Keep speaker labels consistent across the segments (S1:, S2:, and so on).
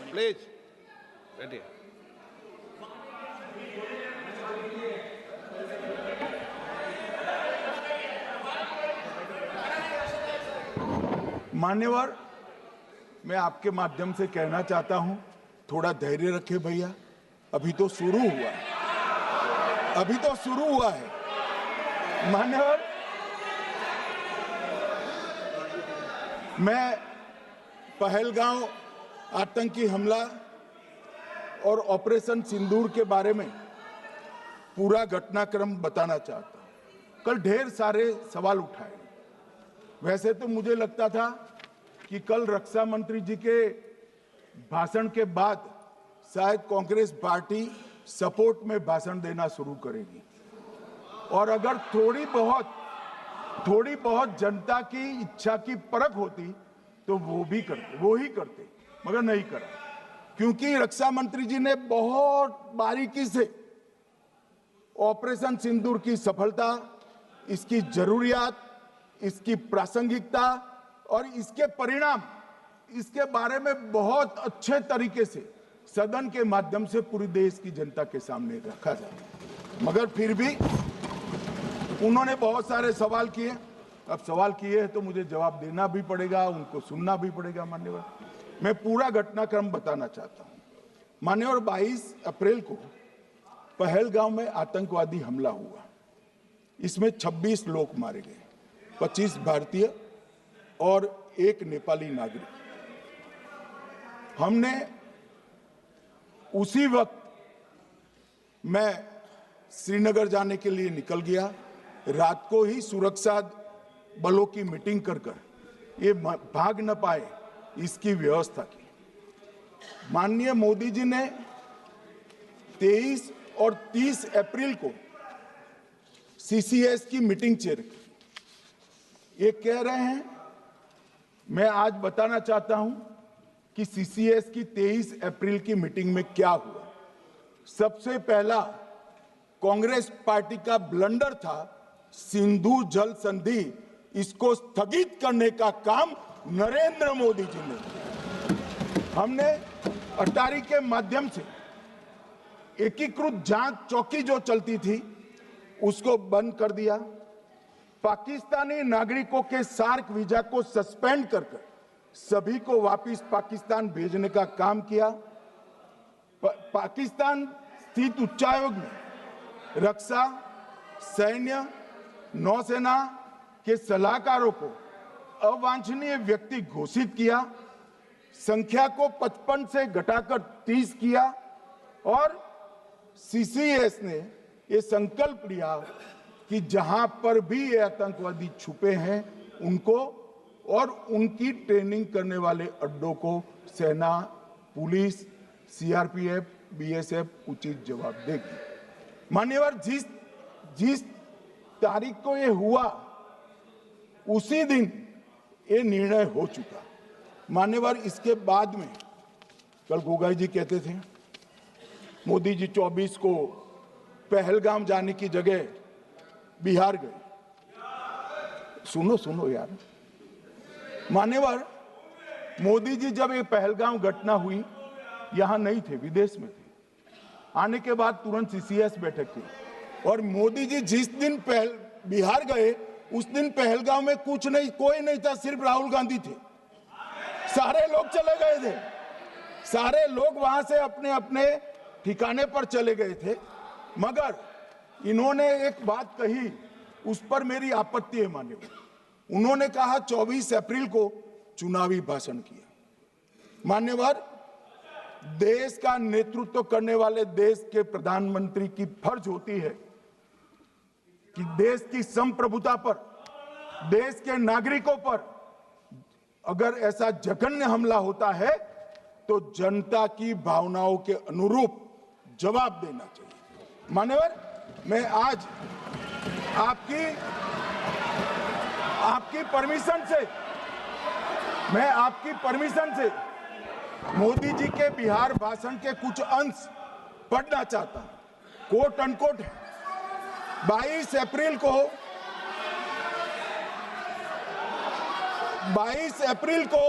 S1: Please बैठिए।
S2: मान्यवर, मैं आपके माध्यम से कहना चाहता हूं, थोड़ा धैर्य रखे भैया, अभी तो शुरू हुआ है, अभी तो शुरू हुआ है। मान्यवर, मैं पहलगांव आतंकी हमला और ऑपरेशन सिंदूर के बारे में पूरा घटनाक्रम बताना चाहता हूं। कल ढेर सारे सवाल उठाए। वैसे तो मुझे लगता था कि कल रक्षा मंत्री जी के भाषण के बाद शायद कांग्रेस पार्टी सपोर्ट में भाषण देना शुरू करेगी और अगर थोड़ी बहुत जनता की इच्छा की परख होती तो वो ही करते, मगर नहीं करा, क्योंकि रक्षा मंत्री जी ने बहुत बारीकी से ऑपरेशन सिंदूर की सफलता, इसकी जरूरियात, इसकी प्रासंगिकता और इसके परिणाम, इसके बारे में बहुत अच्छे तरीके से सदन के माध्यम से पूरी देश की जनता के सामने रखा जाए। मगर फिर भी उन्होंने बहुत सारे सवाल किए। अब सवाल किए हैं तो मुझे जवाब देना भी पड़ेगा, उनको सुनना भी पड़ेगा। मान्यवर, मैं पूरा घटनाक्रम बताना चाहता हूं। मान्यवर, 22 अप्रैल को पहलगांव में आतंकवादी हमला हुआ। इसमें 26 लोग मारे गए, 25 भारतीय और 1 नेपाली नागरिक। हमने उसी वक्त मैं श्रीनगर जाने के लिए निकल गया। रात को ही सुरक्षा बलों की मीटिंग कर ये भाग न पाए इसकी व्यवस्था की। माननीय मोदी जी ने 23 और 30 अप्रैल को सीसीएस की मीटिंग चेयर की। ये कह रहे हैं, मैं आज बताना चाहता हूं कि सीसीएस की 23 अप्रैल की मीटिंग में क्या हुआ। सबसे पहला कांग्रेस पार्टी का ब्लंडर था सिंधु जल संधि, इसको स्थगित करने का काम नरेंद्र मोदी जी ने किया। हमने अटारी के माध्यम से एकीकृत जांच चौकी जो चलती थी उसको बंद कर दिया। पाकिस्तानी नागरिकों के सार्क वीजा को सस्पेंड कर सभी को वापस पाकिस्तान भेजने का काम किया। पाकिस्तान स्थित उच्चायोग ने रक्षा, सैन्य, नौसेना के सलाहकारों को अवांछनीय व्यक्ति घोषित किया, संख्या को 55 से घटाकर 30 किया और सीसीएस ने ये संकल्प लिया कि जहां पर भी ये आतंकवादी छुपे हैं उनको और उनकी ट्रेनिंग करने वाले अड्डों को सेना, पुलिस, सीआरपीएफ, बीएसएफ उचित जवाब देगी। मान्यवर, जिस तारीख को ये हुआ उसी दिन ये निर्णय हो चुका। मान्यवर, इसके बाद में कल गोगाई जी कहते थे मोदी जी 24 को पहलगाम जाने की जगह बिहार गए। सुनो यार। मान्यवर, मोदी जी जब ये पहलगाम घटना हुई यहां नहीं थे, विदेश में थे। आने के बाद तुरंत सीसीएस बैठक की और मोदी जी जिस दिन बिहार गए उस दिन पहलगाम में कोई नहीं था, सिर्फ राहुल गांधी थे। सारे लोग चले गए थे, सारे लोग वहां से अपने अपने ठिकाने पर चले गए थे। मगर इन्होंने एक बात कही, उस पर मेरी आपत्ति है। मान्यवर, उन्होंने कहा 24 अप्रैल को चुनावी भाषण किया। मान्यवर, देश का नेतृत्व करने वाले देश के प्रधानमंत्री की फर्ज होती है कि देश की संप्रभुता पर, देश के नागरिकों पर अगर ऐसा जघन्य हमला होता है तो जनता की भावनाओं के अनुरूप जवाब देना चाहिए। मान्यवर, मैं आज आपकी परमिशन से मोदी जी के बिहार भाषण के कुछ अंश पढ़ना चाहता हूं। कोट अनकोट है। 22 अप्रैल को 22 अप्रैल को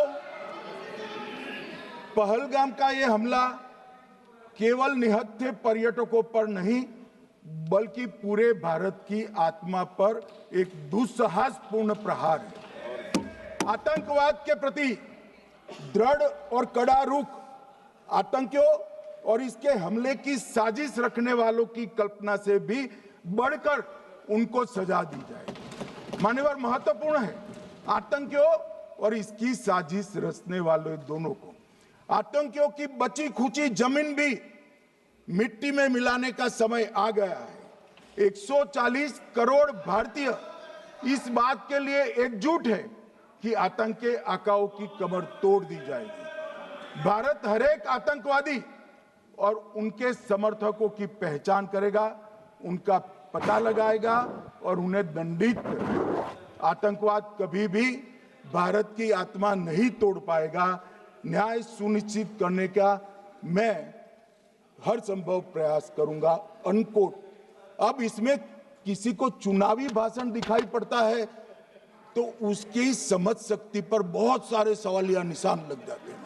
S2: पहलगाम का ये हमला केवल निहत्थे पर्यटकों पर नहीं बल्कि पूरे भारत की आत्मा पर एक दुस्साहसपूर्ण प्रहार है। आतंकवाद के प्रति दृढ़ और कड़ा रुख आतंकियों और इसके हमले की साजिश रखने वालों की कल्पना से भी बढ़कर उनको सजा दी जाए। मान्यवर, महत्वपूर्ण है आतंकियों और इसकी साजिश रचने वाले दोनों को आतंकियों की बची खुची जमीन भी मिट्टी में मिलाने का समय आ गया है। 140 करोड़ भारतीय इस बात के लिए एकजुट है कि आतंक के आकाओं की कमर तोड़ दी जाएगी। भारत हरेक आतंकवादी और उनके समर्थकों की पहचान करेगा, उनका पता लगाएगा और उन्हें दंडित करेगा। आतंकवाद कभी भी भारत की आत्मा नहीं तोड़ पाएगा। न्याय सुनिश्चित करने का मैं हर संभव प्रयास करूंगा। अनकोट। अब इसमें किसी को चुनावी भाषण दिखाई पड़ता है तो उसकी समझ शक्ति पर बहुत सारे सवालिया निशान लग जाते हैं।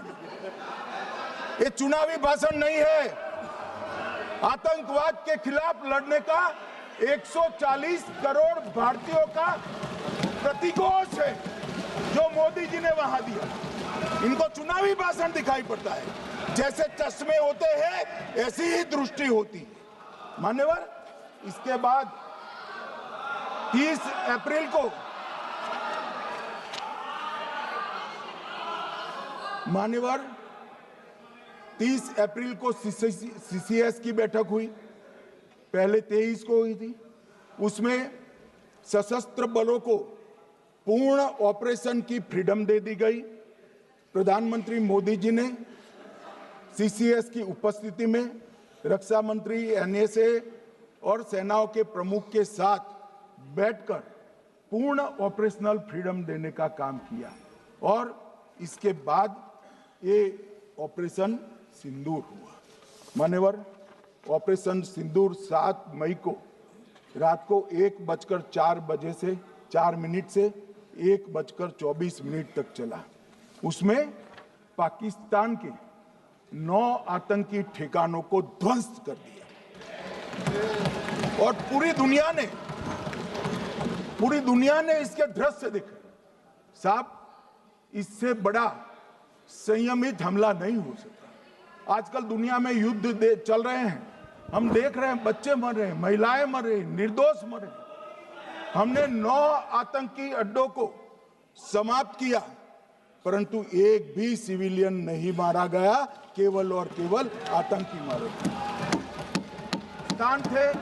S2: ये चुनावी भाषण नहीं है। आतंकवाद के खिलाफ लड़ने का 140 करोड़ भारतीयों का प्रतिघोष है जो मोदी जी ने वहां दिया। इनको चुनावी भाषण दिखाई पड़ता है। जैसे चश्मे होते हैं ऐसी ही दृष्टि होती है। मान्यवर, इसके बाद 30 अप्रैल को मान्यवर 30 अप्रैल को सीसीएस की बैठक हुई। पहले 23 को हुई थी। उसमें सशस्त्र बलों को पूर्ण ऑपरेशन की फ्रीडम दे दी गई। प्रधानमंत्री मोदी जी ने सीसीएस की उपस्थिति में रक्षा मंत्री, एनएसए और सेनाओं के प्रमुख के साथ बैठकर पूर्ण ऑपरेशनल फ्रीडम देने का काम किया और इसके बाद ये ऑपरेशन सिंदूर हुआ। मान्यवर, ऑपरेशन सिंदूर 7 मई को रात को 1:04 से 4 मिनट से 1:24 तक चला। उसमें पाकिस्तान के 9 आतंकी ठिकानों को ध्वस्त कर दिया और पूरी दुनिया ने इसके दृश्य देखे। साहब, इससे बड़ा संयमित हमला नहीं हो सकता। आजकल दुनिया में युद्ध चल रहे हैं, हम देख रहे हैं, बच्चे मर रहे हैं, महिलाएं मर रही, निर्दोष मर रहे। हमने 9 आतंकी अड्डों को समाप्त किया परंतु एक भी सिविलियन नहीं मारा गया, केवल और केवल आतंकी मारे गए। स्थान थे